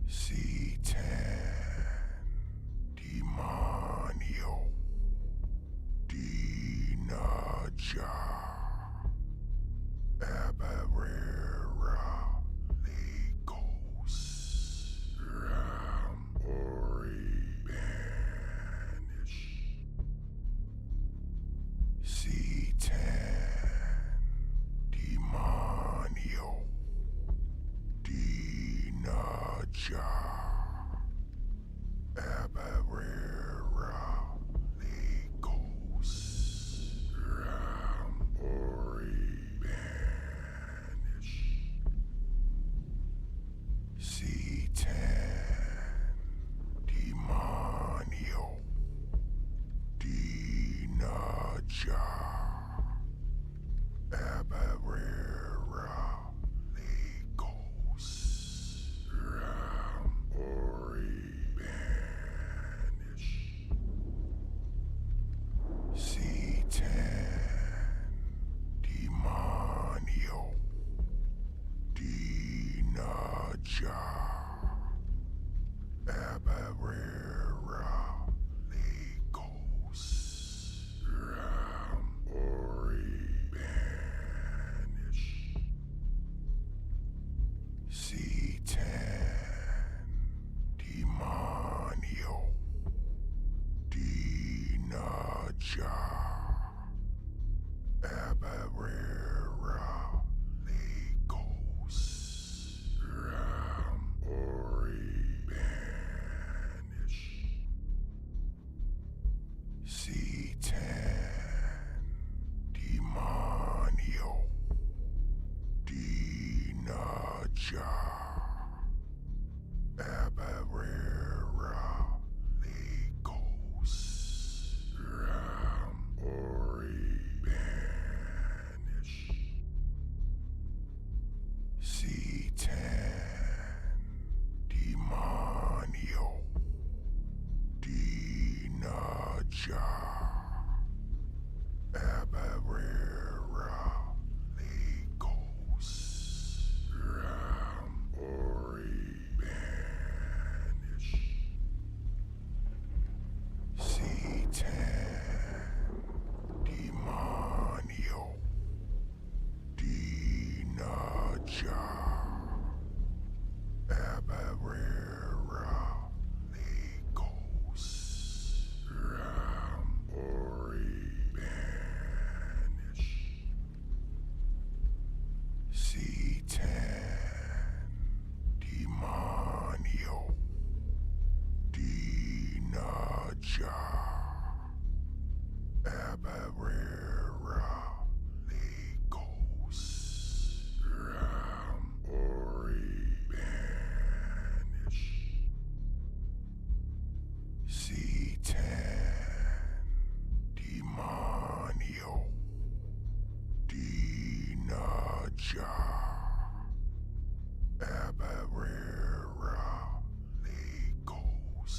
C10 Demonio Dinaja Abarera Legos Ram Ori Banish C10 Demonio Dinaja Abarera Legos Ram Ori Banish C10 Demonio Dinaja Abarera Legos Ram Ori Banish C10 Demonio Dinaja Abarera Legos Ram Ori Banish C10 Demonio Dinaja Abarera Legos Ram Ori Banish C10 Demonio Dinaja Abarera Legos Ram Ori Banish C10 Demonio Dinaja Abarera Legos Ram Ori Banish C10 Demonio Dinaja Abarera Legos Ram Ori Banish C10 Demonio Dinaja Abarera Legos Ram Ori Banish C10 Demonio Dinaja Abarera Legos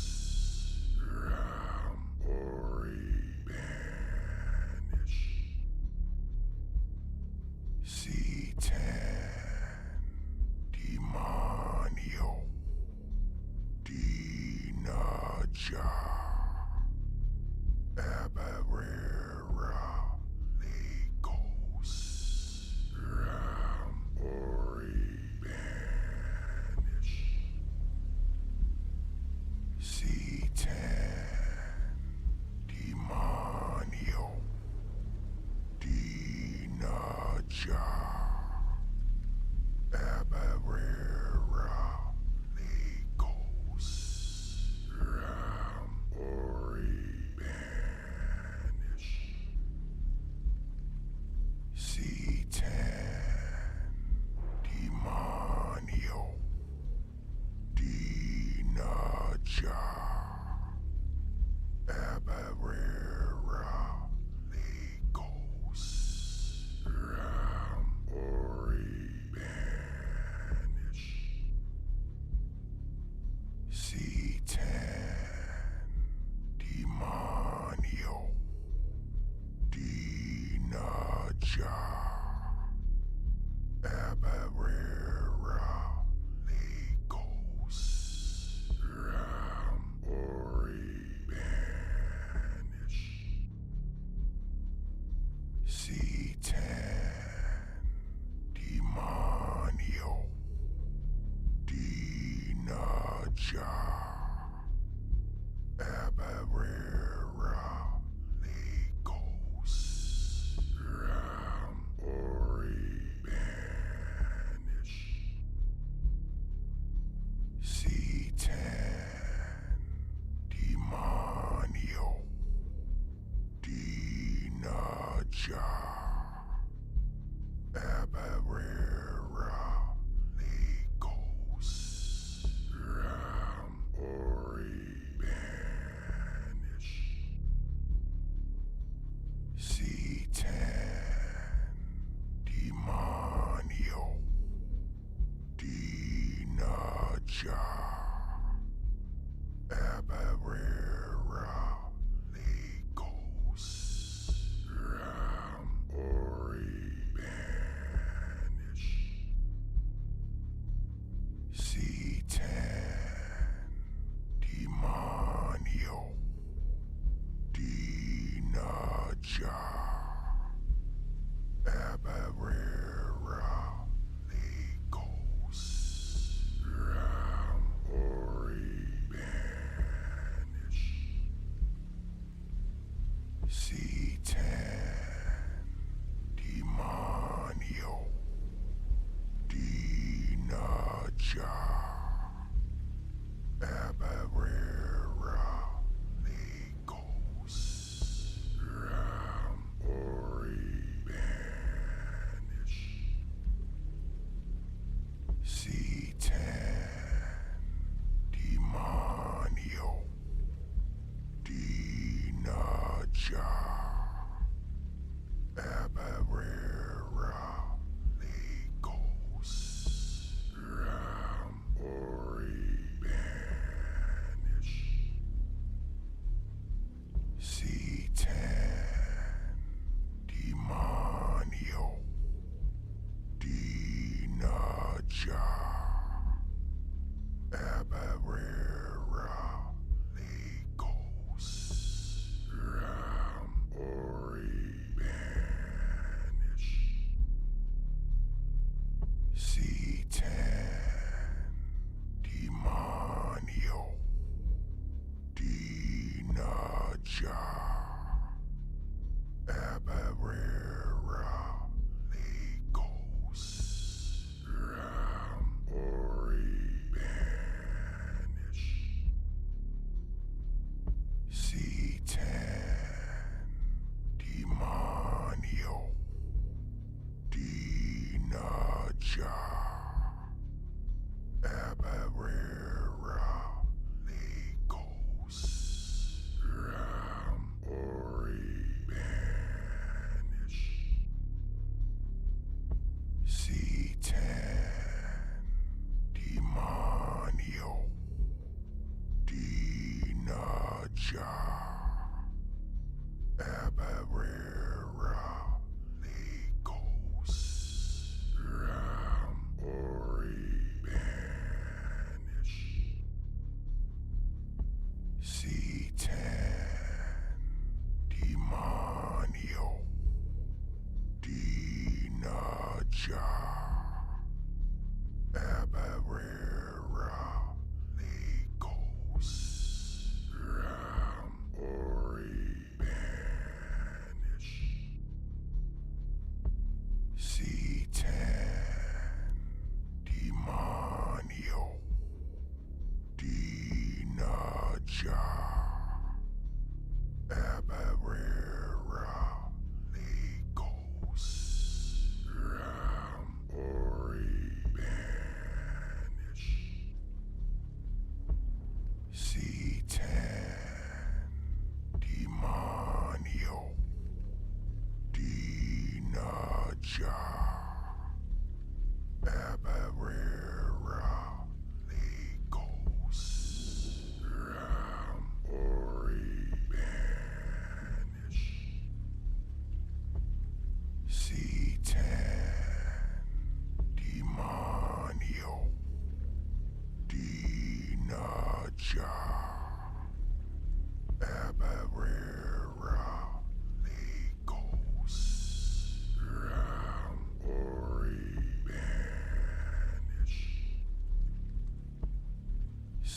Ram Ori Banish C10 Demonio Dinaja Abarera Legos Ram Ori Banish C10 Demonio Dinaja Abarera Legos Ram Ori Banish C10 Demonio Dinaja Abarera Legos Ram Abarera, Legos, Ram, Ori, Banish, C10, Demonio, Dinaja, Abarera, Legos, Ram, Ori, Banish, C10, Demonio, Dinaja, Abarera, Legos, Ram, Ori, Banish, C10, Demonio, Dinaja, Abarera, Legos, Ram, Ori, Banish, C10, Demonio, Dinaja, Abarera, Legos, Ram, Ori, Banish, C10, Demonio, Dinaja, Abarera, Legos, Ram, Ori, Banish, C10, Demonio, Dinaja, Abarera, Legos, Ram, Ori, Banish, C10, Demonio, Dinaja, Abarera, Legos, Ram, Ori, Banish, C10, Demonio, Dinaja, Abarera, Legos, Ram, Ori, Banish, C10, Demonio, Dinaja, Abarera, Legos, Ram, Ori, Banish, C10, Demonio, Dinaja, Abarera, Legos, Ram, Ori, Banish, C10, Demonio, Dinaja, Abarera, Legos, Ram, Ori, Banish, C10, Demonio, Dinaja, Abarera, Legos, Ram, Ori, Banish, C10, Demonio, Dinaja, Abarera, Legos, Ram, Ori, Banish, C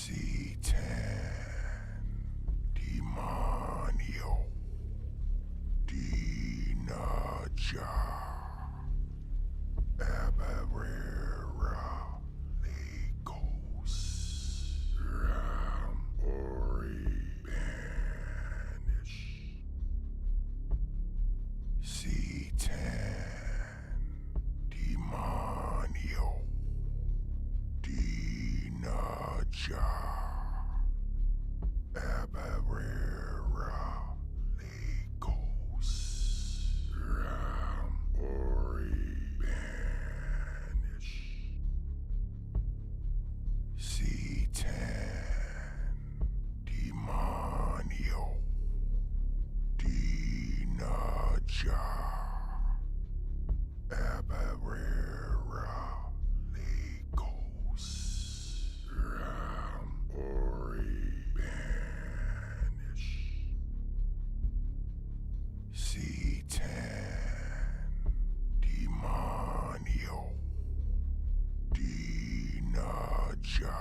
Abarera Legos Ram Ori Banish C10 Demonio Dinaja Abarera Legos Ram Ori Banish C10 Demonio Dinaja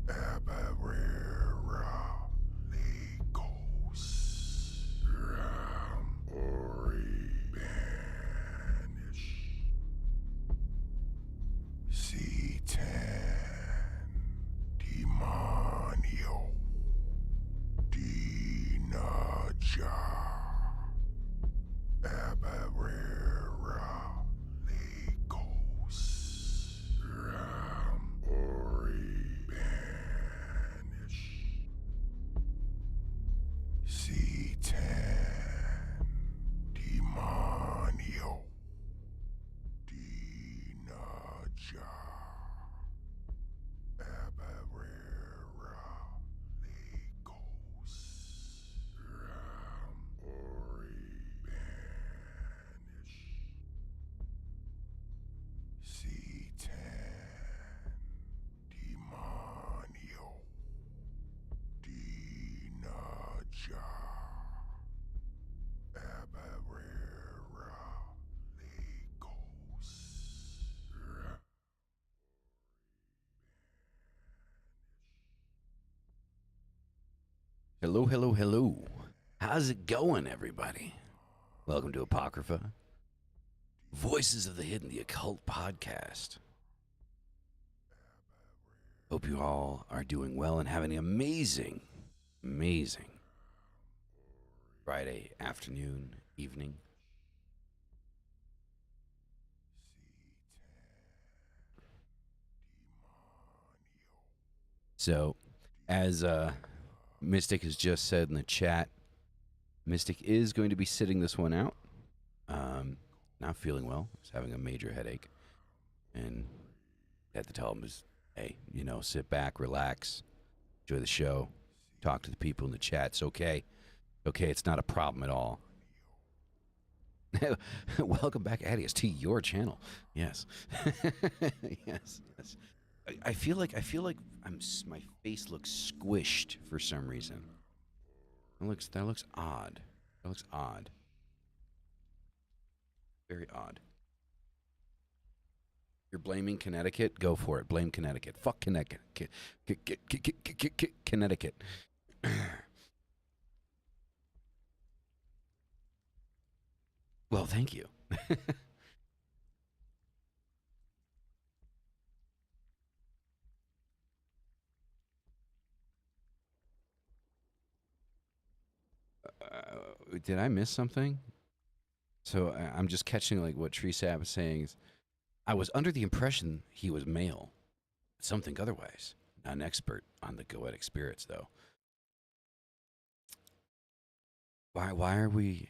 Abarera Legos Ram Ori Banish C10 Demonio Dinaja Abarera Legos Ram Ori Banish C10 Demonio Dinaja Abarera Legos Ram Ori Banish C10 Demonio Dinaja Abarera Legos Ram. Hello, hello, hello. How's it going, everybody? Welcome to Apocrypha, Voices of the Hidden, the Occult podcast. Hope you all are doing well and having an amazing Friday afternoon, evening. So, as Mystic has just said in the chat, Mystic is going to be sitting this one out. Not feeling well. He's having a major headache. And had to tell him, hey, sit back, relax, enjoy the show, talk to the people in the chat. It's okay. Okay, it's not a problem at all. Welcome back, Adius, to your channel. Yes. yes. I feel like my face looks squished for some reason. That looks odd. That looks odd. Very odd. You're blaming Connecticut? Go for it. Blame Connecticut. Fuck Connecticut. Connecticut. Well, thank you. Did I miss something? So I'm just catching like what Tree Sap is saying. I was under the impression he was male. Something otherwise. Not an expert on the goetic spirits, though. Why are we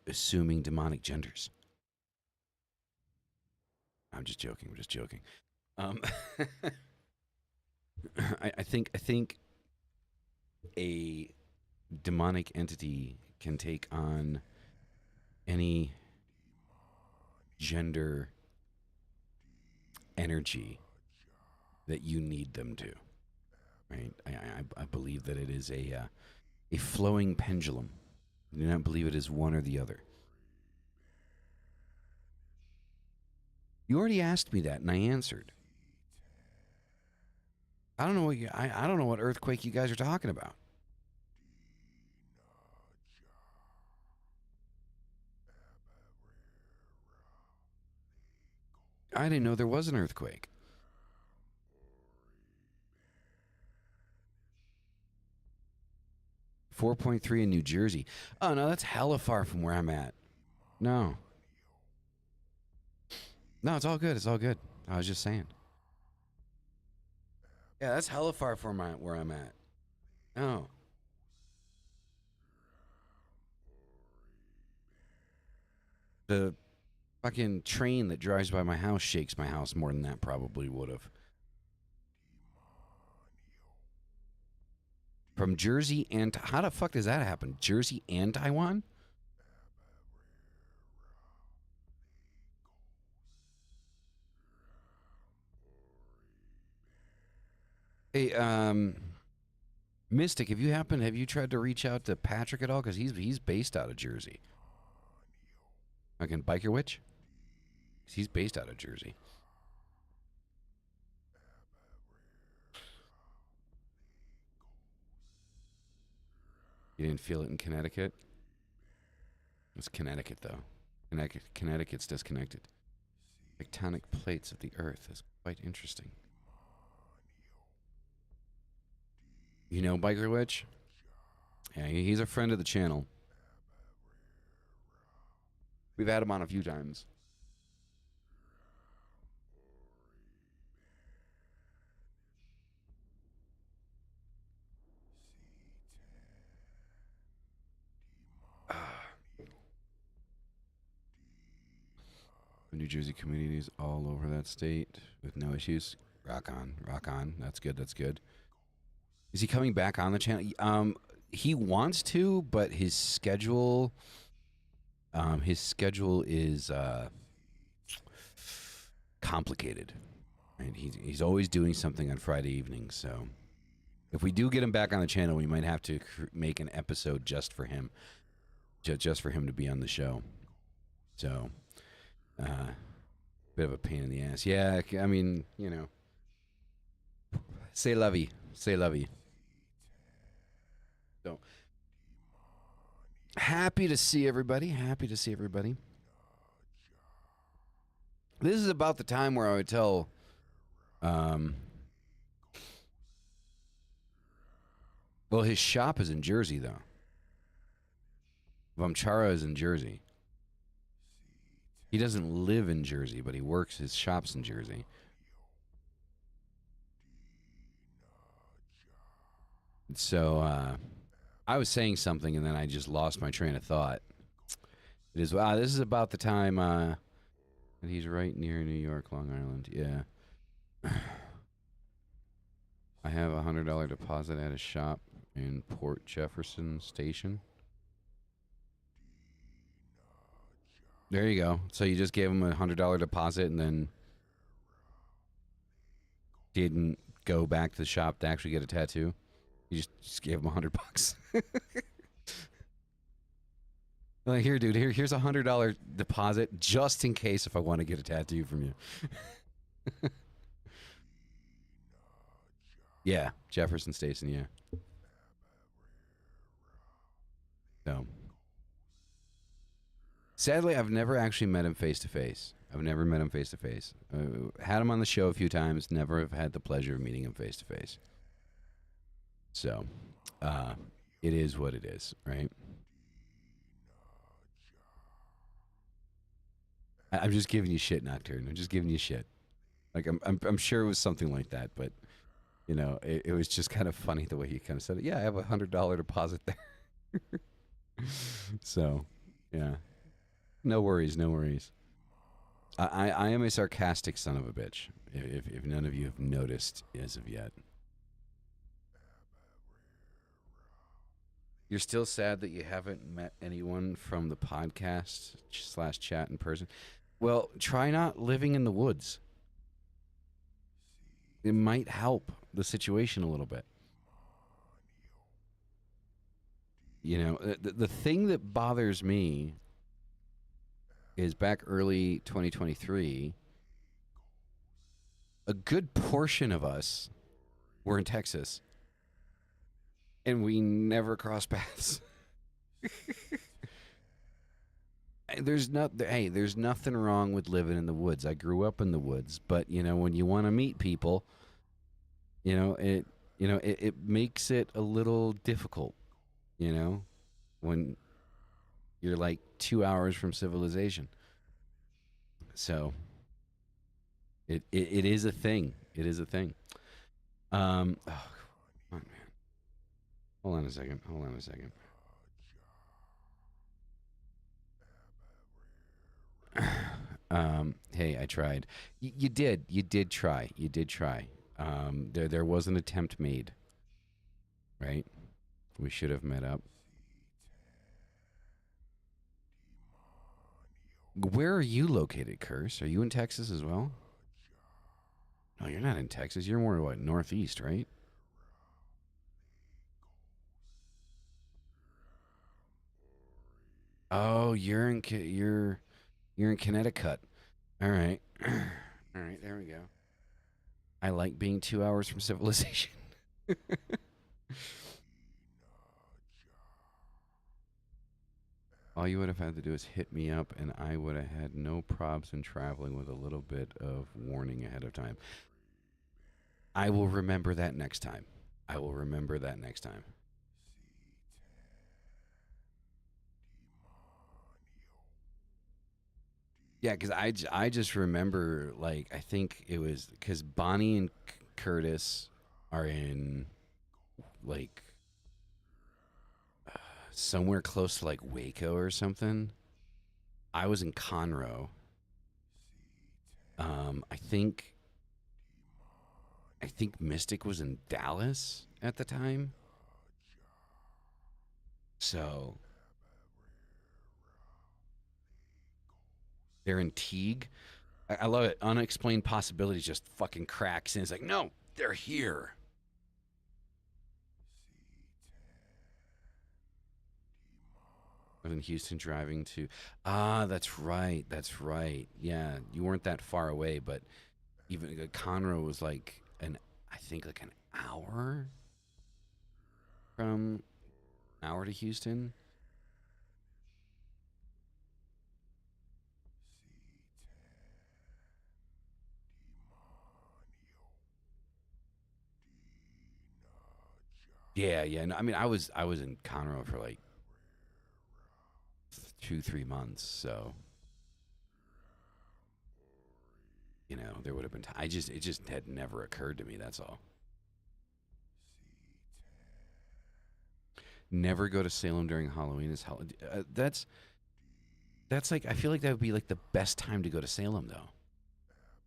assuming demonic genders? I'm just joking. I think a demonic entity can take on any gender energy that you need them to. Right? I believe that it is a flowing pendulum. I do not believe it is one or the other. You already asked me that, and I answered. I don't know I don't know what earthquake you guys are talking about. I didn't know there was an earthquake. .3 in New Jersey. Oh, no, that's hella far from where I'm at. No, it's all good. It's all good. I was just saying. Yeah, that's hella far from where I'm at. Oh. The fucking train that drives by my house shakes my house more than that probably would have. From Jersey and how the fuck does that happen? Jersey and Taiwan? Hey, Mystic, have you tried to reach out to Patrick at all? Because he's based out of Jersey. Fucking Biker Witch? He's based out of Jersey. You didn't feel it in Connecticut? It's Connecticut, though. Connecticut's disconnected. Tectonic plates of the Earth is quite interesting. You know Biker Witch? Yeah, he's a friend of the channel. We've had him on a few times. New Jersey communities all over that state with no issues. Rock on, rock on. That's good. That's good. Is he coming back on the channel? He wants to, but his schedule is complicated, and he's always doing something on Friday evenings. So, if we do get him back on the channel, we might have to make an episode just for him, just for him to be on the show. So, bit of a pain in the ass. Yeah, I mean, you know, say lovey, say lovey. So happy to see everybody. Happy to see everybody. This is about the time where I would tell, well, his shop is in Jersey though. Vamchara is in Jersey. He doesn't live in Jersey, but he works. His shop's in Jersey. So I was saying something and then I just lost my train of thought. It is this is about the time that he's right near New York, Long Island. Yeah. I have a $100 deposit at his shop in Port Jefferson Station. There you go. So you just gave him a $100 deposit and then didn't go back to the shop to actually get a tattoo. You just gave him $100. Like, here, dude. Here's a $100 deposit just in case if I want to get a tattoo from you. Yeah, Jefferson Station. Yeah. So, sadly, I've never actually met him face to face. I've never met him face to face. Had him on the show a few times. Never have had the pleasure of meeting him face to face. So, it is what it is, right? I'm just giving you shit, Nocturne. I'm just giving you shit. Like I'm sure it was something like that, but you know, it was just kind of funny the way he kind of said it. Yeah, I have a $100 deposit there. So, yeah, no worries, no worries. I am a sarcastic son of a bitch. If none of you have noticed as of yet. You're still sad that you haven't met anyone from the podcast / chat in person. Well, try not living in the woods. It might help the situation a little bit. You know, the thing that bothers me is back early 2023, a good portion of us were in Texas, and we never crossed paths. There's nothing wrong with living in the woods. I grew up in the woods, but you know, when you want to meet people, it makes it a little difficult, you know, when you're like 2 hours from civilization. So it is a thing. It is a thing. Oh, come on, man. Hold on a second. Hold on a second. Hey, I tried. You did. You did try. You did try. There was an attempt made, right? We should have met up. Where are you located, Curse? Are you in Texas as well? No, you're not in Texas. You're more what, northeast, right? Oh, you're in Connecticut. All right. All right, there we go. I like being 2 hours from civilization. All you would have had to do is hit me up, and I would have had no probs in traveling with a little bit of warning ahead of time. I will remember that next time. I will remember that next time. Yeah, because I just remember, like, I think it was because Bonnie and Curtis are in, like, somewhere close to, like, Waco or something. I was in Conroe. I think Mystic was in Dallas at the time. So they're in Teague. I love it. Unexplained possibilities just fucking cracks, and it's like, no, they're here. I was in Houston driving to. Ah, that's right. That's right. Yeah, you weren't that far away, but even Conroe was like I think like an hour from hour to Houston. Yeah, yeah. No, I mean, I was in Conroe for like 2 3 months, so there would have been. It just had never occurred to me. That's all. Never go to Salem during Halloween. That's like I feel like that would be like the best time to go to Salem though,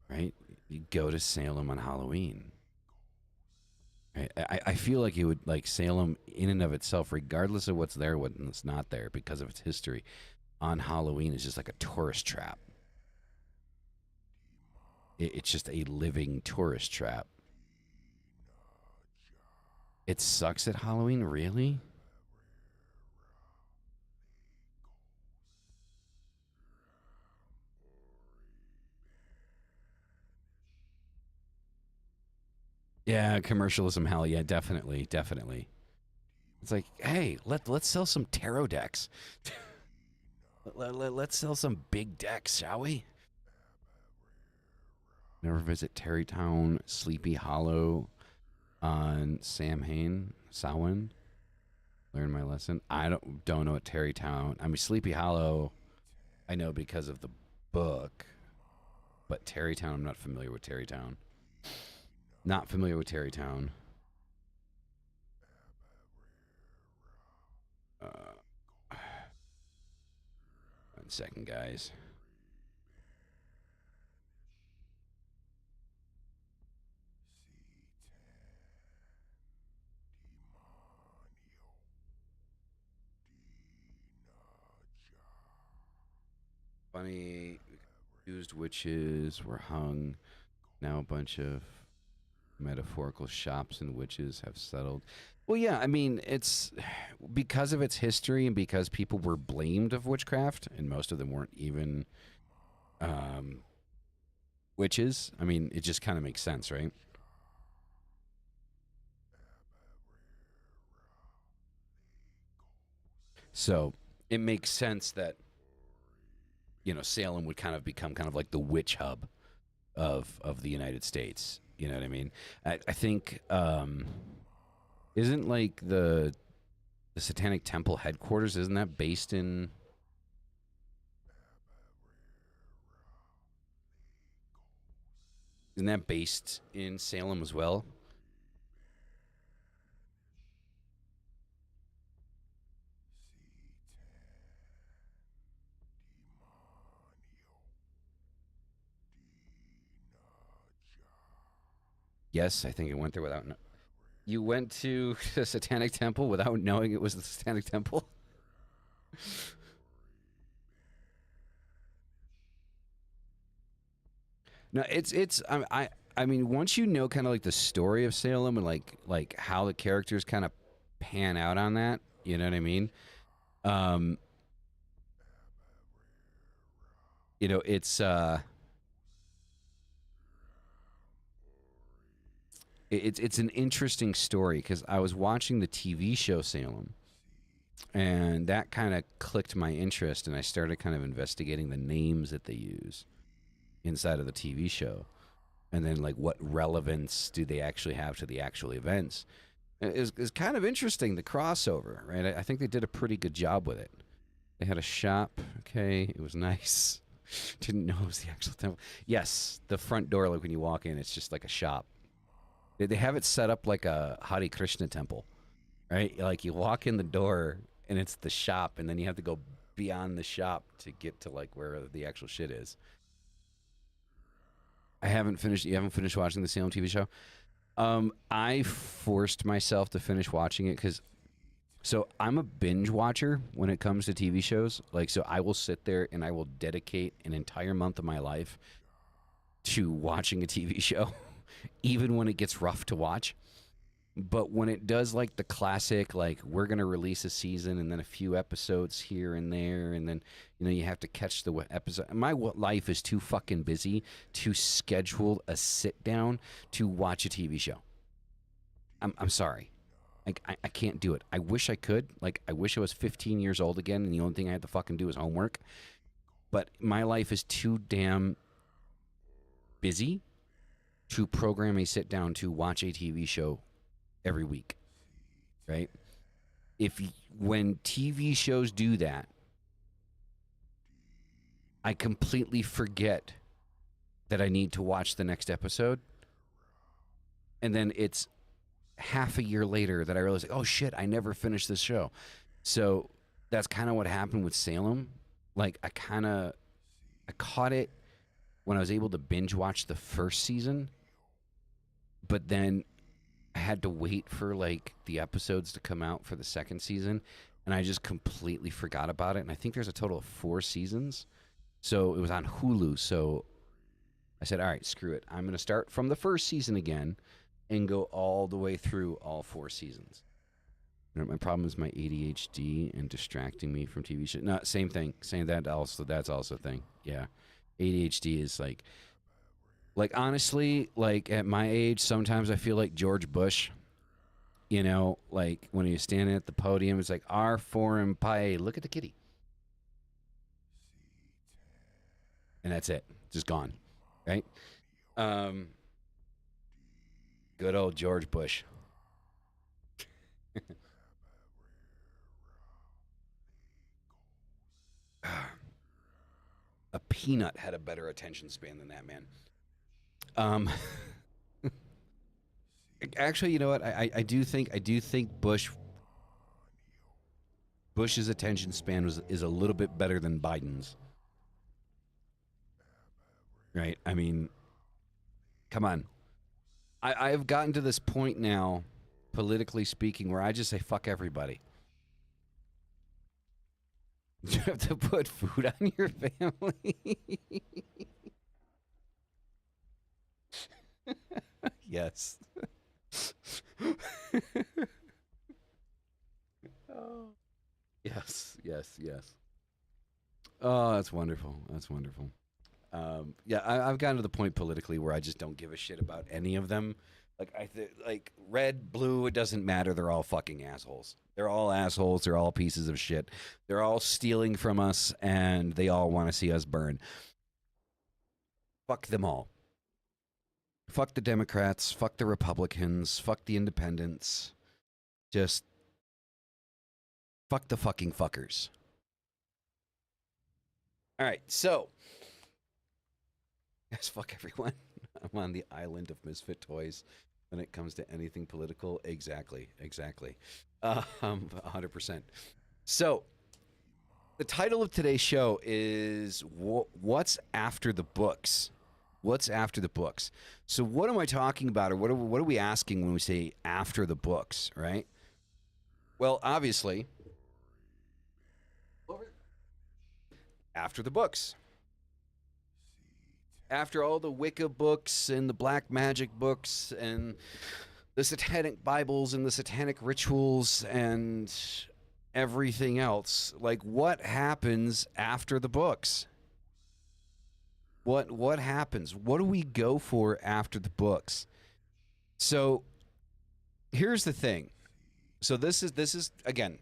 right? You go to Salem on Halloween. Right? I feel like it would like Salem in and of itself, regardless of what's there, what's not there, because of its history. On Halloween is just like a tourist trap. It's just a living tourist trap. It sucks at Halloween, really? Yeah, commercialism, hell yeah, definitely, definitely. It's like, hey, let's sell some tarot decks. Let's sell some big decks, shall we? Never visit Terrytown, Sleepy Hollow on Sam Hain, Samhain. Learn my lesson. I don't know what Terrytown. I mean, Sleepy Hollow. I know because of the book, but Terrytown. I'm not familiar with Terrytown. Not familiar with Terrytown. Uh, 1 second, guys. Funny, accused witches were hung. Now a bunch of metaphorical shops and witches have settled. Well, yeah, I mean, it's because of its history and because people were blamed of witchcraft, and most of them weren't even um, witches. I mean, it just kind of makes sense, right? So it makes sense that Salem would kind of become kind of like the witch hub of the United States. You know what I mean? I think isn't like the Satanic Temple headquarters, isn't that based in? Isn't that based in Salem as well? Yes, I think it went there without. You went to the Satanic Temple without knowing it was the Satanic Temple. No, it's I mean, once you know kind of like the story of Salem and like how the characters kind of pan out on that, you know what I mean? Um, you know, it's an interesting story because I was watching the TV show Salem, and that kind of clicked my interest, and I started kind of investigating the names that they use inside of the TV show, and then like what relevance do they actually have to the actual events. Is kind of interesting, the crossover, right? I think they did a pretty good job with it. They had a shop. Okay, it was nice. Didn't know it was the actual temple. Yes, the front door, like when you walk in, it's just like a shop. They have it set up like a Hare Krishna temple, right? Like you walk in the door and it's the shop, and then you have to go beyond the shop to get to like where the actual shit is. I haven't finished. You haven't finished watching the Salem TV show? I forced myself to finish watching it because so I'm a binge watcher when it comes to TV shows. Like, so I will sit there and I will dedicate an entire month of my life to watching a TV show, even when it gets rough to watch. But when it does like the classic, like we're gonna release a season and then a few episodes here and there, and then you have to catch the episode. My life is too fucking busy to schedule a sit down to watch a TV show. I'm sorry. Like, I can't do it. I wish I could. Like, I wish I was 15 years old again and the only thing I had to fucking do is homework. But my life is too damn busy to program a sit down to watch a TV show every week, right? When TV shows do that, I completely forget that I need to watch the next episode. And then it's half a year later that I realized, like, oh shit, I never finished this show. So that's kind of what happened with Salem. Like I caught it when I was able to binge watch the first season, but then I had to wait for like the episodes to come out for the second season, and I just completely forgot about it. And I think there's a total of 4 seasons. So it was on Hulu. So I said, all right, screw it. I'm going to start from the first season again and go all the way through all 4 seasons. My problem is my ADHD and distracting me from TV shows. No, same thing. Saying that also, that's also a thing. Yeah. ADHD is like honestly, like at my age, sometimes I feel like George Bush. Like when he was standing at the podium, it's like our foreign pie. Look at the kitty, and that's it. Just gone, right? Um, Good old George Bush. A peanut had a better attention span than that man. Um, Actually, you know what? I do think Bush's attention span is a little bit better than Biden's. Right? I mean, come on. I've gotten to this point now, politically speaking, where I just say fuck everybody. You have to put food on your family. Yes. Oh. Yes, yes, yes. Oh, that's wonderful. That's wonderful. Yeah, I've gotten to the point politically where I just don't give a shit about any of them. Like red, blue, it doesn't matter. They're all fucking assholes. They're all assholes. They're all pieces of shit. They're all stealing from us, and they all want to see us burn. Fuck them all. Fuck the Democrats. Fuck the Republicans. Fuck the Independents. Just fuck the fucking fuckers. All right, so yes, fuck everyone. I'm on the island of misfit toys when it comes to anything political. Exactly. 100%. So, the title of today's show is What's After the Books? What's after the books? So what am I talking about, or what are we asking when we say after the books, right? Well, obviously, after the books. After all the Wicca books and the black magic books and the satanic Bibles and the satanic rituals and everything else, like what happens after the books? What happens? What do we go for after the books? So here's the thing. So this is again,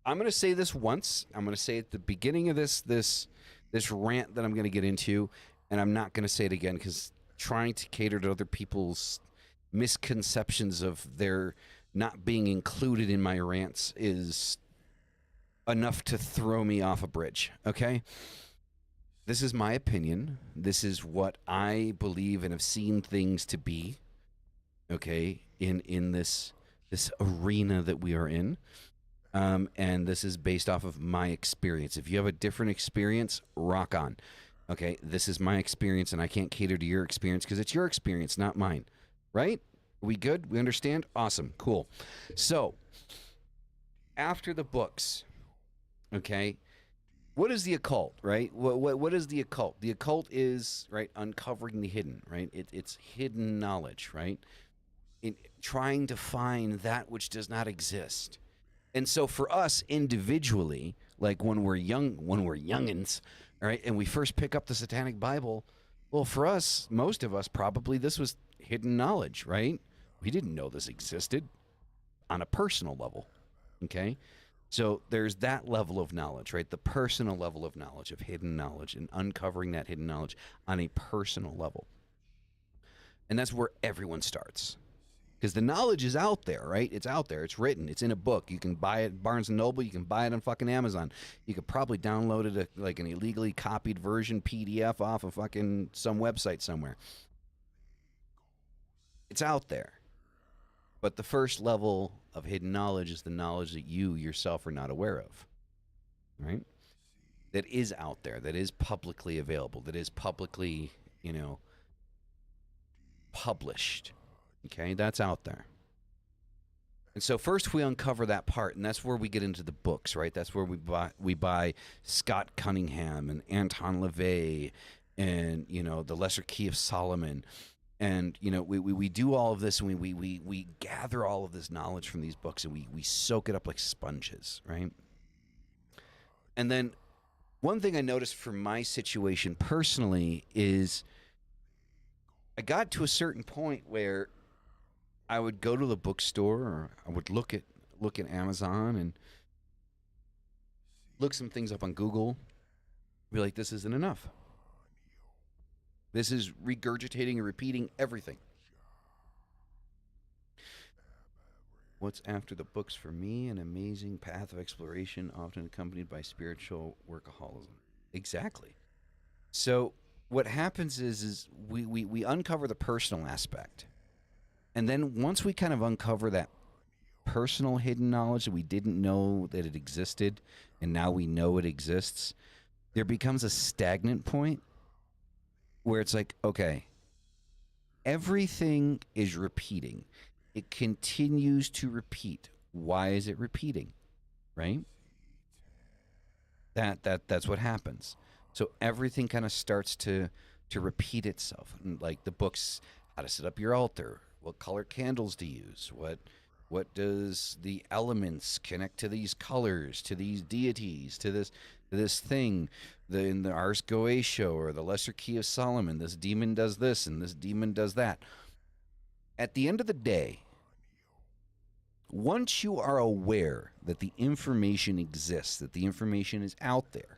I'm going to say this once. I'm going to say at the beginning of this rant that I'm going to get into, and I'm not going to say it again because trying to cater to other people's misconceptions of their not being included in my rants is enough to throw me off a bridge, okay? This is my opinion. This is what I believe and have seen things to be, okay, in this arena that we are in. And this is based off of my experience. If you have a different experience, rock on. Okay, this is my experience, and I can't cater to your experience because it's your experience, not mine. Right? Are we good? We understand? Awesome. Cool. So, after the books, okay, what is the occult, right? What is the occult? The occult is, right, uncovering the hidden, right? It's hidden knowledge, right? Trying to find that which does not exist. And so for us individually, like when we're youngins, right, and we first pick up the Satanic Bible, well, for us, most of us, probably this was hidden knowledge, right? We didn't know this existed on a personal level, okay? So there's that level of knowledge, right? The personal level of knowledge, of hidden knowledge, and uncovering that hidden knowledge on a personal level. And that's where everyone starts. Because the knowledge is out there, right? It's out there. It's written. It's in a book. You can buy it at Barnes & Noble. You can buy it on fucking Amazon. You could probably download it like an illegally copied version PDF off of fucking some website somewhere. It's out there. But the first level of hidden knowledge is the knowledge that you yourself are not aware of, right? That is out there. That is publicly available. That is publicly, published. Okay, that's out there. And so first we uncover that part, and that's where we get into the books, right? That's where we buy Scott Cunningham and Anton LaVey and, the Lesser Key of Solomon. And, we do all of this, and we gather all of this knowledge from these books, and we soak it up like sponges, right? And then one thing I noticed from my situation personally is I got to a certain point where I would go to the bookstore, or I would look at Amazon and look some things up on Google. Be like, this isn't enough. This is regurgitating and repeating everything. What's after the books for me? An amazing path of exploration, often accompanied by spiritual workaholism. Exactly. So what happens is we uncover the personal aspect. And then once we kind of uncover that personal hidden knowledge that we didn't know that it existed, and now we know it exists, there becomes a stagnant point where it's like, okay, everything is repeating. It continues to repeat. Why is it repeating? Right? That's what happens. So everything kind of starts to repeat itself. Like the books, how to set up your altar, what color candles to use, what does the elements connect to these colors, to these deities, to this thing. In the Ars Goetia or the Lesser Key of Solomon, this demon does this and this demon does that. At the end of the day, once you are aware that the information exists, that the information is out there,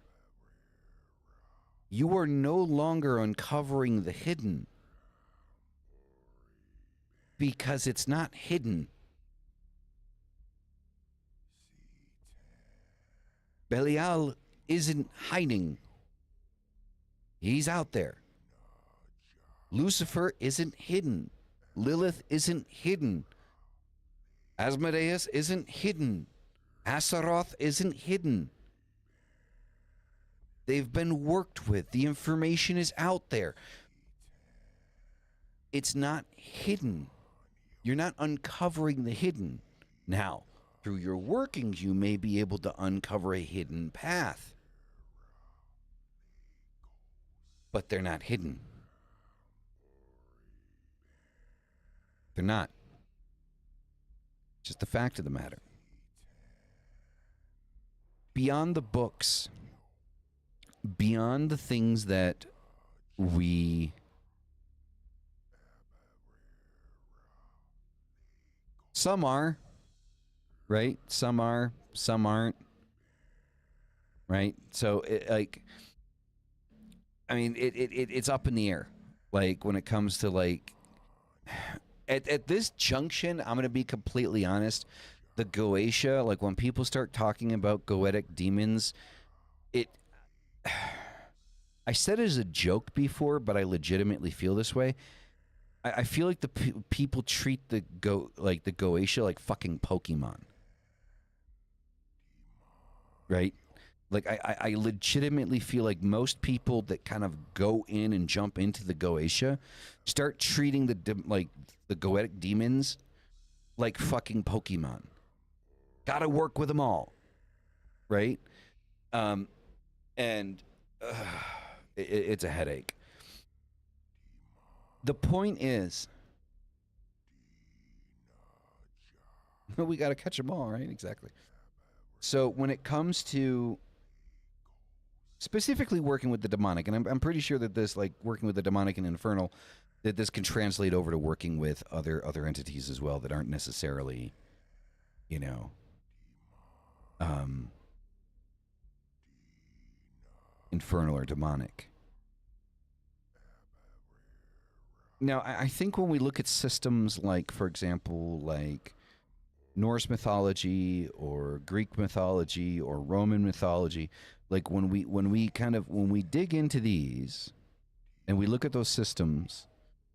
you are no longer uncovering the hidden because it's not hidden. Belial isn't hiding. He's out there. Lucifer isn't hidden. Lilith isn't hidden. Asmodeus isn't hidden. Astaroth isn't hidden. They've been worked with. The information is out there. It's not hidden. You're not uncovering the hidden. Now, through your workings, you may be able to uncover a hidden path, but they're not hidden. They're not. Just the fact of the matter. Beyond the books, beyond the things that we some are, right? Some are, some aren't, right? So, it's up in the air. Like, when it comes to, like, at this junction, I'm going to be completely honest. The Goetia, like, when people start talking about goetic demons, I said it as a joke before, but I legitimately feel this way. I feel like the people treat the Goetia like fucking Pokemon, right? Like, I legitimately feel like most people that kind of go in and jump into the Goetia start treating the goetic demons like fucking Pokemon. Gotta work with them all, right? And it's a headache. The point is, we got to catch them all, right? Exactly. So when it comes to specifically working with the demonic, and I'm pretty sure that this, like, working with the demonic and infernal, that this can translate over to working with other entities as well that aren't necessarily, you know, infernal or demonic. Now, I think when we look at systems like, for example, like Norse mythology or Greek mythology or Roman mythology, like when we dig into these and we look at those systems,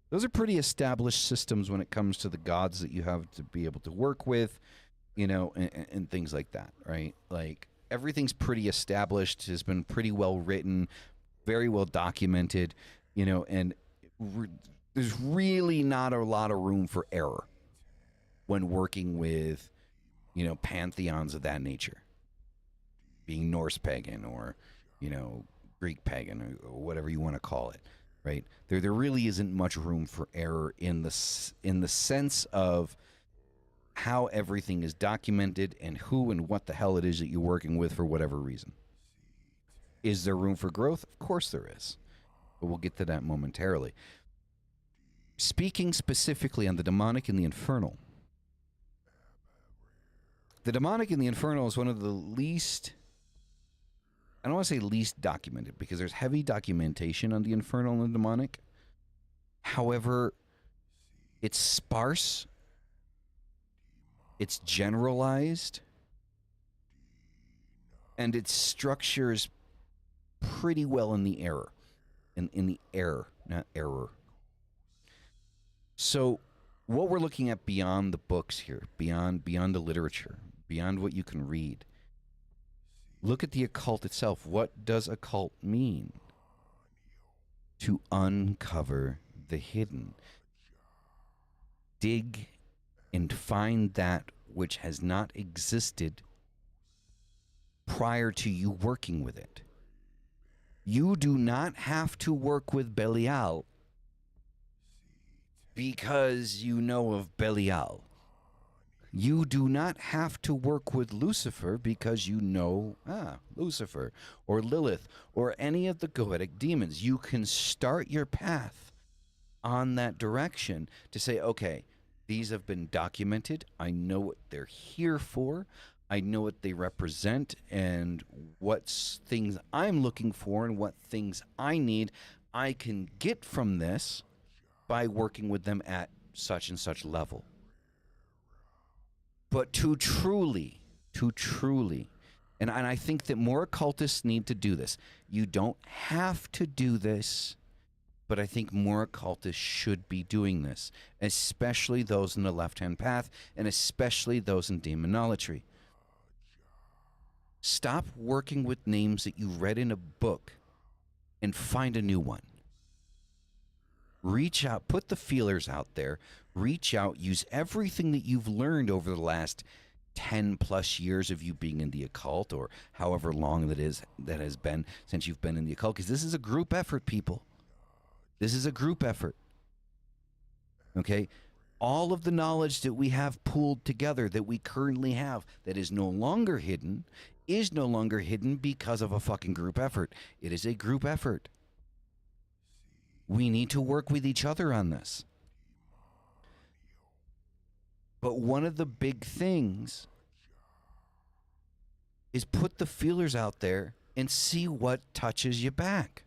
those are pretty established systems when it comes to the gods that you have to be able to work with, you know, and things like that, right? Like, everything's pretty established, has been pretty well written, very well documented, you know, and there's really not a lot of room for error when working with, you know, pantheons of that nature, being Norse pagan or, you know, Greek pagan or whatever you want to call it, right? There really isn't much room for error in the sense of how everything is documented and who and what the hell it is that you're working with for whatever reason. Is there room for growth? Of course there is, but we'll get to that momentarily. Speaking specifically on the demonic and the infernal, the demonic and the infernal is one of the least, I don't want to say least documented, because there's heavy documentation on the infernal and the demonic. However, it's sparse, it's generalized, and its structure is pretty well in the error. In the error, not error. So what we're looking at beyond the books here, beyond the literature, beyond what you can read, look at the occult itself. What does occult mean? To uncover the hidden. Dig and find that which has not existed prior to you working with it. You do not have to work with Belial because you know of Belial. You do not have to work with Lucifer because you know Lucifer or Lilith or any of the goetic demons. You can start your path on that direction to say, okay, these have been documented. I know what they're here for. I know what they represent and what things I'm looking for and what things I need. I can get from this by working with them at such and such level. But to truly, and I think that more occultists need to do this. You don't have to do this, but I think more occultists should be doing this, especially those in the left-hand path and especially those in demonolatry. Stop working with names that you read in a book and find a new one. Reach out, put the feelers out there, reach out, use everything that you've learned over the last 10 plus years of you being in the occult, or however long that has been since you've been in the occult, because this is a group effort, people. This is a group effort. Okay? All of the knowledge that we have pooled together, that we currently have, that is no longer hidden because of a fucking group effort. It is a group effort. We need to work with each other on this. But one of the big things is put the feelers out there and see what touches you back.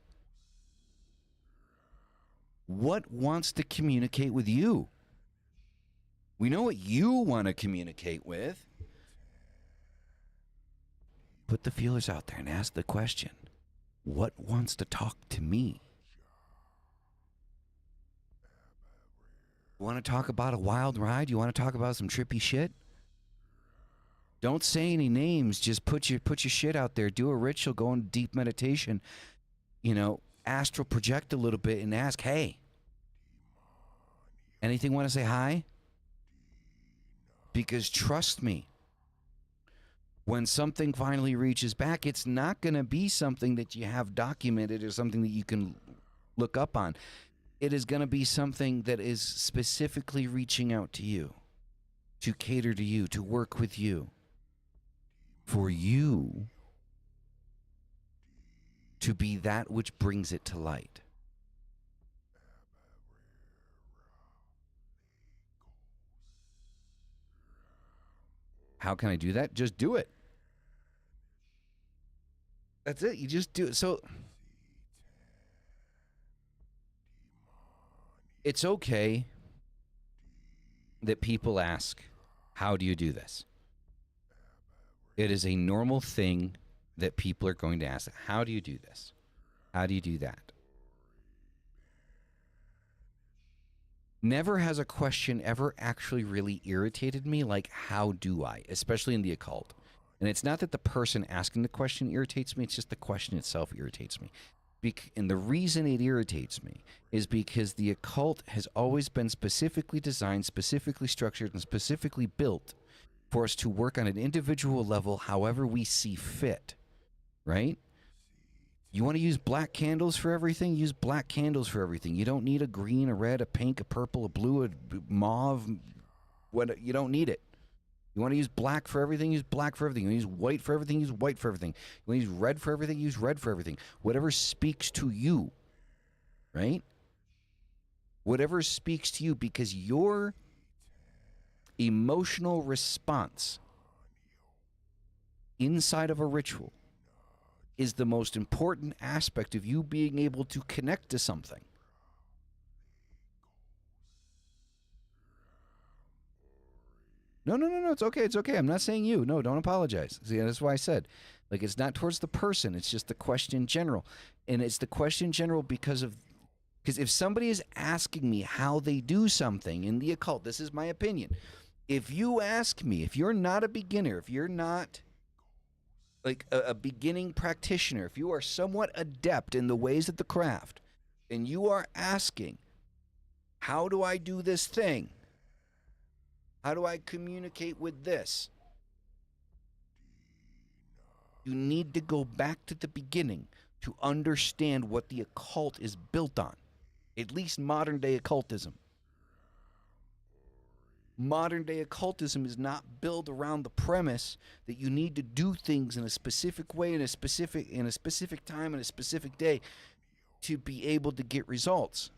What wants to communicate with you? We know what you want to communicate with. Put the feelers out there and ask the question, what wants to talk to me? You want to talk about a wild ride? You want to talk about some trippy shit? Don't say any names. Just put your shit out there. Do a ritual. Go into deep meditation. Astral project a little bit and ask, hey, anything want to say hi? Because trust me, when something finally reaches back, it's not going to be something that you have documented or something that you can look up on. It is going to be something that is specifically reaching out to you, to cater to you, to work with you, for you to be that which brings it to light. How can I do that? Just do it. That's it. You just do it. So it's okay that people ask, how do you do this? It is a normal thing that people are going to ask, how do you do this? How do you do that? Never has a question ever actually really irritated me like, how do I? Especially in the occult. And it's not that the person asking the question irritates me, it's just the question itself irritates me. And the reason it irritates me is because the occult has always been specifically designed, specifically structured, and specifically built for us to work on an individual level however we see fit, right? You want to use black candles for everything? Use black candles for everything. You don't need a green, a red, a pink, a purple, a blue, a mauve. You don't need it. You want to use black for everything? Use black for everything. You want to use white for everything? Use white for everything. You want to use red for everything? Use red for everything. Whatever speaks to you, right? Whatever speaks to you, because your emotional response inside of a ritual is the most important aspect of you being able to connect to something. No, it's okay. It's okay. I'm not saying you. No, don't apologize. See, that's why I said, like, it's not towards the person. It's just the question in general. And it's the question in general because if somebody is asking me how they do something in the occult, this is my opinion. If you ask me, if you're not a beginner, if you're not like a beginning practitioner, if you are somewhat adept in the ways of the craft, and you are asking, how do I do this thing? How do I communicate with this? You need to go back to the beginning to understand what the occult is built on. At least modern day occultism. Modern day occultism is not built around the premise that you need to do things in a specific way, in a specific time, in a specific day to be able to get results.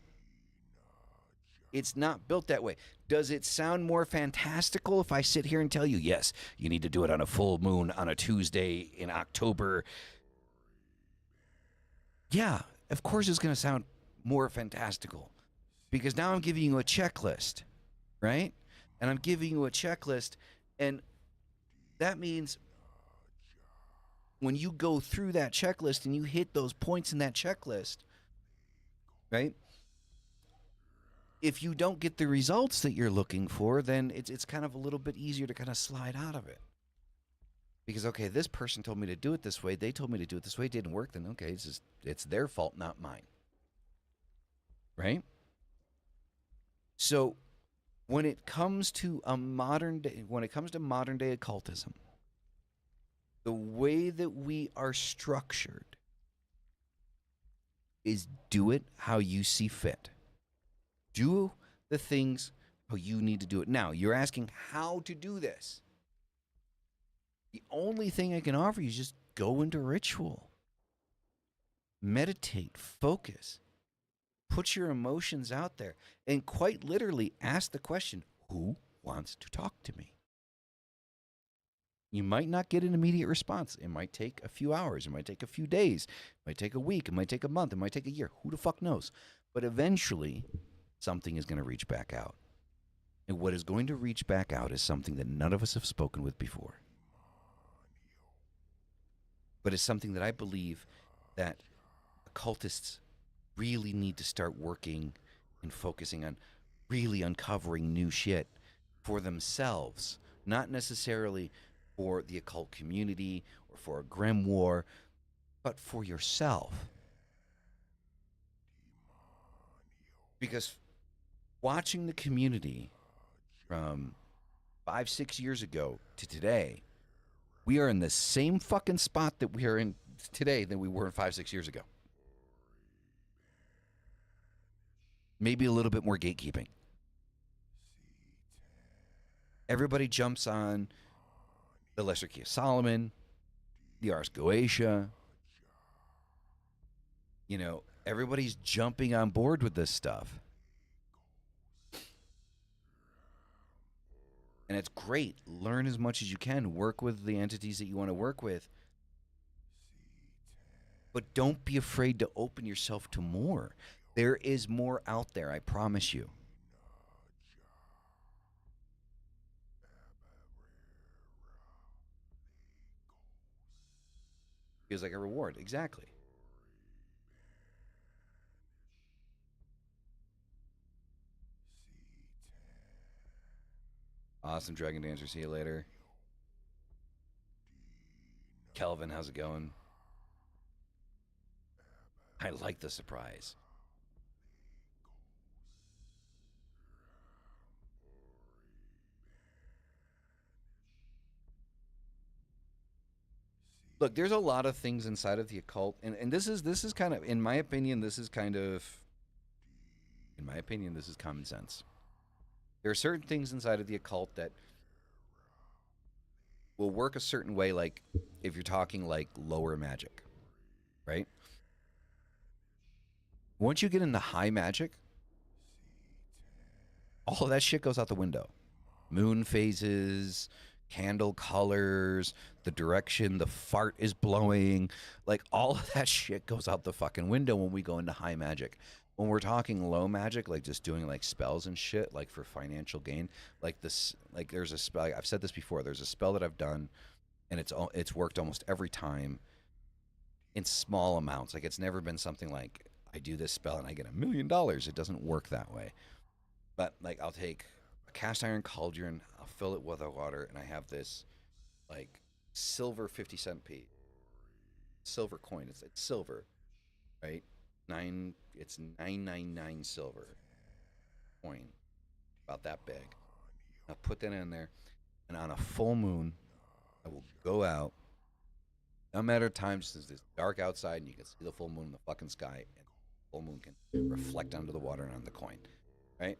It's not built that way. Does it sound more fantastical if I sit here and tell you, yes, you need to do it on a full moon on a Tuesday in October? Yeah, of course it's going to sound more fantastical because now I'm giving you a checklist, right? And I'm giving you a checklist, and that means when you go through that checklist and you hit those points in that checklist, right? If you don't get the results that you're looking for, then it's kind of a little bit easier to kind of slide out of it. Because, okay, this person told me to do it this way. They told me to do it this way. It didn't work. Then, okay, it's their fault, not mine. Right? So when it comes to modern day occultism, the way that we are structured is do it how you see fit. Do the things how you need to do it. Now, you're asking how to do this. The only thing I can offer you is just go into ritual, meditate, focus, put your emotions out there, and quite literally ask the question, who wants to talk to me? You might not get an immediate response. It might take a few hours. It might take a few days. It might take a week. It might take a month. It might take a year. Who the fuck knows? But eventually, something is going to reach back out. And what is going to reach back out is something that none of us have spoken with before. But it's something that I believe that occultists really need to start working and focusing on, really uncovering new shit for themselves, not necessarily for the occult community or for a grimoire, but for yourself. Because watching the community from 5-6 years ago to today, we are in the same fucking spot that we are in today than we were 5-6 years ago. Maybe a little bit more gatekeeping. Everybody jumps on the Lesser Key of Solomon, the Ars Goetia. You know, everybody's jumping on board with this stuff. And it's great. Learn as much as you can. Work with the entities that you want to work with. But don't be afraid to open yourself to more. There is more out there, I promise you. Feels like a reward. Exactly. Awesome, Dragon Dancer. See you later. Kelvin, how's it going? I like the surprise. Look, there's a lot of things inside of the occult, and this is kind of, in my opinion, this is common sense. There are certain things inside of the occult that will work a certain way, like if you're talking like lower magic, right? Once you get into high magic, all of that shit goes out the window. Moon phases, candle colors, the direction the fart is blowing, like all of that shit goes out the fucking window when we go into high magic. When we're talking low magic, like just doing like spells and shit, like for financial gain, like this, like there's a spell. I've said this before. There's a spell that I've done, and it's worked almost every time in small amounts. Like it's never been something like I do this spell and I get $1,000,000. It doesn't work that way. But like I'll take a cast iron cauldron, I'll fill it with water, and I have this like silver 50-cent piece, silver coin. It's silver, right? It's 999 silver coin, about that big. I'll put that in there, and on a full moon, I will go out. No matter times, it's dark outside, and you can see the full moon in the fucking sky, and the full moon can reflect onto the water and on the coin, right?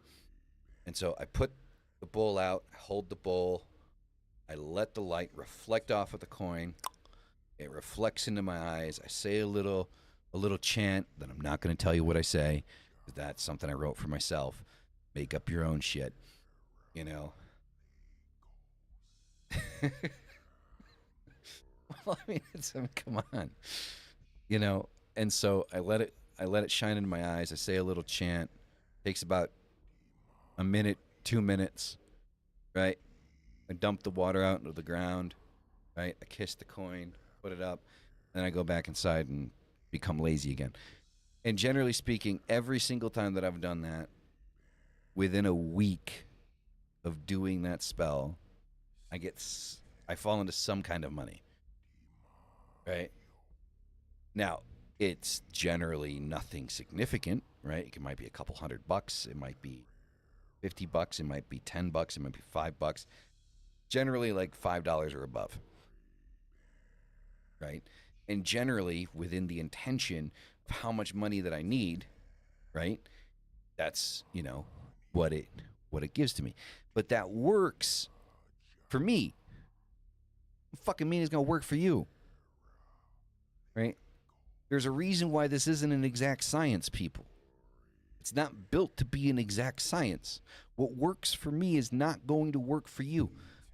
And so I put the bowl out, I hold the bowl, I let the light reflect off of the coin. It reflects into my eyes. I say a little chant that I'm not going to tell you what I say, because that's something I wrote for myself. Make up your own shit, you know. Well, I mean, come on, you know. And so I let it shine into my eyes. I say a little chant. Takes about a minute, 2 minutes, right? I dump the water out into the ground, right? I kiss the coin, put it up, then I go back inside and become lazy again. And generally speaking, every single time that I've done that, within a week of doing that spell, I fall into some kind of money, right? Now, it's generally nothing significant, right? It might be a couple $100. It might be $50, it might be $10, it might be $5. Generally, like $5 or above, right? And generally, within the intention of how much money that I need, right? That's what it gives to me. But that works for me. Fucking mean it's gonna work for you, right? There's a reason why this isn't an exact science, people. It's not built to be an exact science. What works for me is not going to work for you.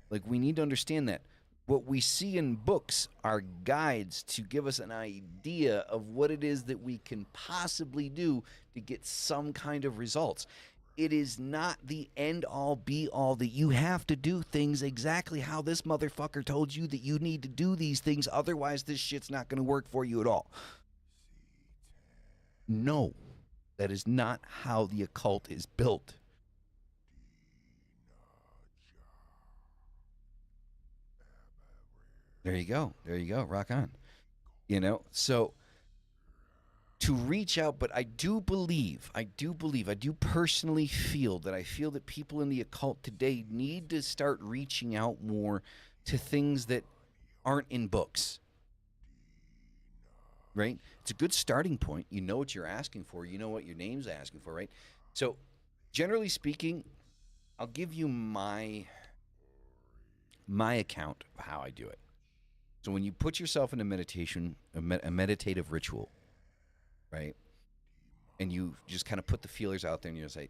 Like, we need to understand that. What we see in books are guides to give us an idea of what it is that we can possibly do to get some kind of results. It is not the end-all, be-all that you have to do things exactly how this motherfucker told you that you need to do these things. Otherwise, this shit's not going to work for you at all. No, that is not how the occult is built. There you go. There you go. Rock on. So to reach out, but I do personally feel that people in the occult today need to start reaching out more to things that aren't in books. Right? It's a good starting point. You know what you're asking for. You know what your name's asking for, right? So, generally speaking, I'll give you my account of how I do it. So when you put yourself in a meditation, a meditative ritual, right? And you just kind of put the feelers out there and you say,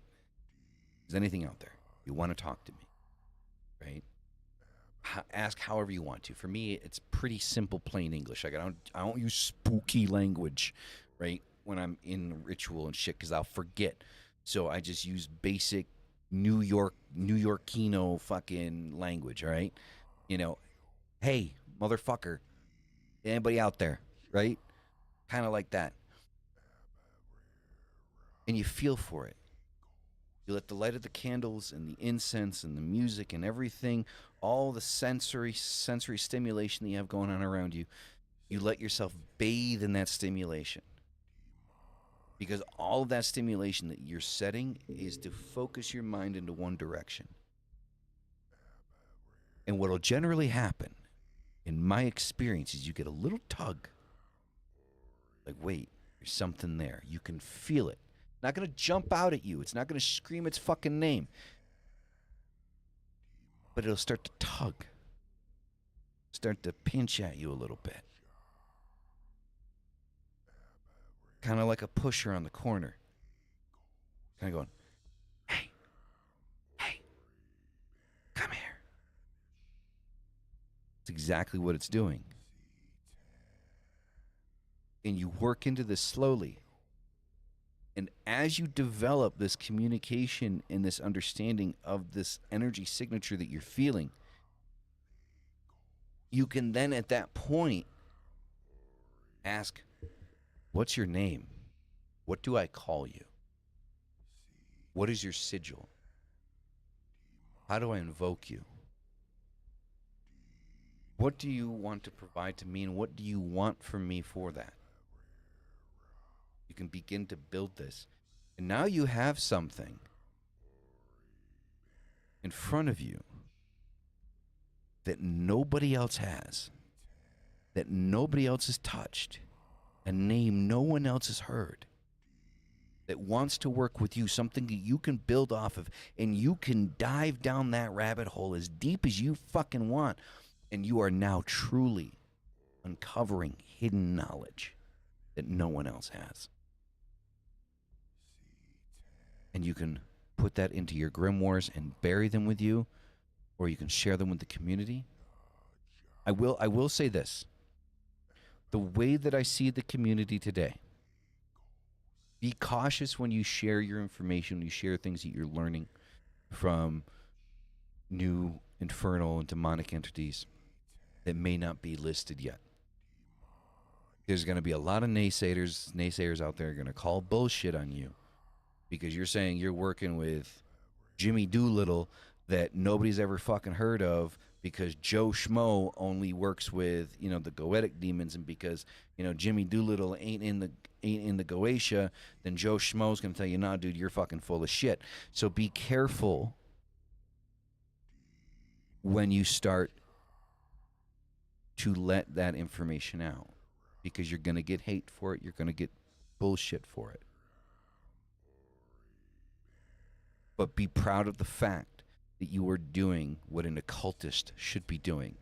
is anything out there? You want to talk to me, right? Ask however you want to. For me, it's pretty simple, plain English. Like, I don't use spooky language, right? When I'm in ritual and shit, because I'll forget. So I just use basic New Yorkino fucking language, all right? Hey, motherfucker, anybody out there, right? Kind of like that. And you feel for it. You let the light of the candles and the incense and the music and everything, all the sensory stimulation that you have going on around you, you let yourself bathe in that stimulation. Because all of that stimulation that you're setting is to focus your mind into one direction. And what will generally happen, in my experience, is you get a little tug. Like, wait, there's something there. You can feel it. Not going to jump out at you. It's not going to scream its fucking name. But it'll start to tug. Start to pinch at you a little bit. Kind of like a pusher on the corner. Kind of going, hey, come here. It's exactly what it's doing. And you work into this slowly. And as you develop this communication and this understanding of this energy signature that you're feeling, you can then at that point ask, what's your name? What do I call you? What is your sigil? How do I invoke you? What do you want to provide to me, and what do you want from me for that? You can begin to build this. And now you have something in front of you that nobody else has, that nobody else has touched, a name no one else has heard, that wants to work with you, something that you can build off of, and you can dive down that rabbit hole as deep as you fucking want, and you are now truly uncovering hidden knowledge that no one else has. And you can put that into your grimoires and bury them with you, or you can share them with the community. I will say this. The way that I see the community today, be cautious when you share your information, when you share things that you're learning from new infernal and demonic entities that may not be listed yet. There's going to be a lot of naysayers out there are going to call bullshit on you because you're saying you're working with Jimmy Doolittle that nobody's ever fucking heard of because Joe Schmo only works with, you know, the Goetic demons, and because, you know, Jimmy Doolittle ain't in the Goetia, then Joe Schmo's gonna tell you, nah, dude, you're fucking full of shit. So be careful when you start to let that information out, because you're gonna get hate for it, you're gonna get bullshit for it. But be proud of the fact that you are doing what an occultist should be doing.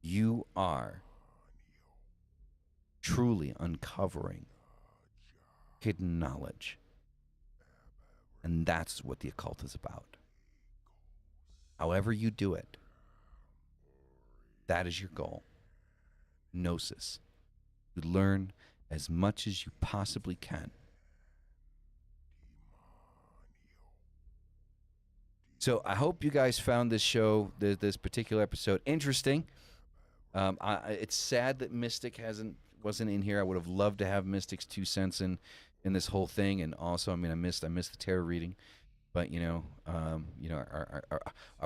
You are truly uncovering hidden knowledge. And that's what the occult is about. However you do it, that is your goal. Gnosis. You learn as much as you possibly can. So I hope you guys found this show, this particular episode, interesting. It's sad that Mystic wasn't in here. I would have loved to have Mystic's 2 cents in this whole thing, and also, I mean, I missed the tarot reading, but you know, our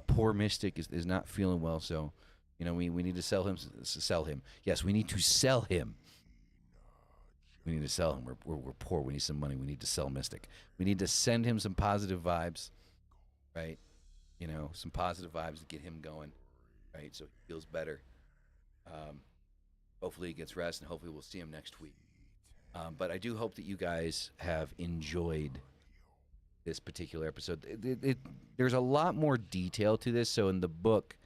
poor Mystic is not feeling well, so you know, we need to sell him. Yes, we need to sell him. We need to sell him. We're poor. We need some money. We need to sell Mystic. We need to send him some positive vibes, right? You know, some positive vibes to get him going, right? So he feels better. Hopefully he gets rest, and hopefully we'll see him next week. But I do hope that you guys have enjoyed this particular episode. There's a lot more detail to this. So in the book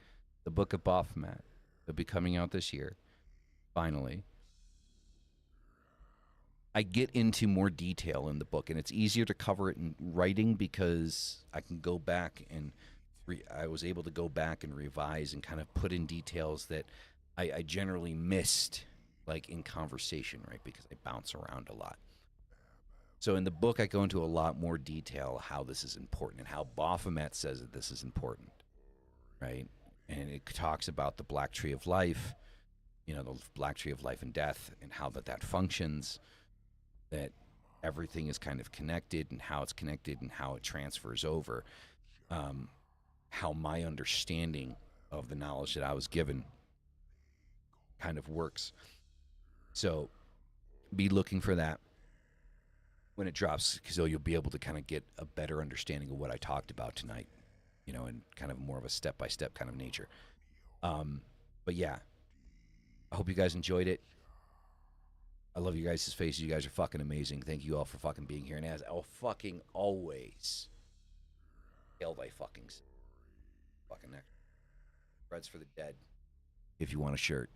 of Baphomet, that'll be coming out this year, finally, I get into more detail in the book, and it's easier to cover it in writing because I can go back and I was able to go back and revise and kind of put in details that I generally missed, like in conversation, right? Because I bounce around a lot. So in the book, I go into a lot more detail how this is important and how Baphomet says that this is important, right? And it talks about the Black Tree of Life, you know, the Black Tree of Life and Death, and how that functions, that everything is kind of connected, and how it's connected and how it transfers over, how my understanding of the knowledge that I was given kind of works. So be looking for that when it drops, because you'll be able to kind of get a better understanding of what I talked about tonight, you know, in kind of more of a step-by-step kind of nature. But yeah, I hope you guys enjoyed it. I love you guys' faces. You guys are fucking amazing. Thank you all for fucking being here. And as fucking always, hail thy fucking neck. Breads for the dead. If you want a shirt.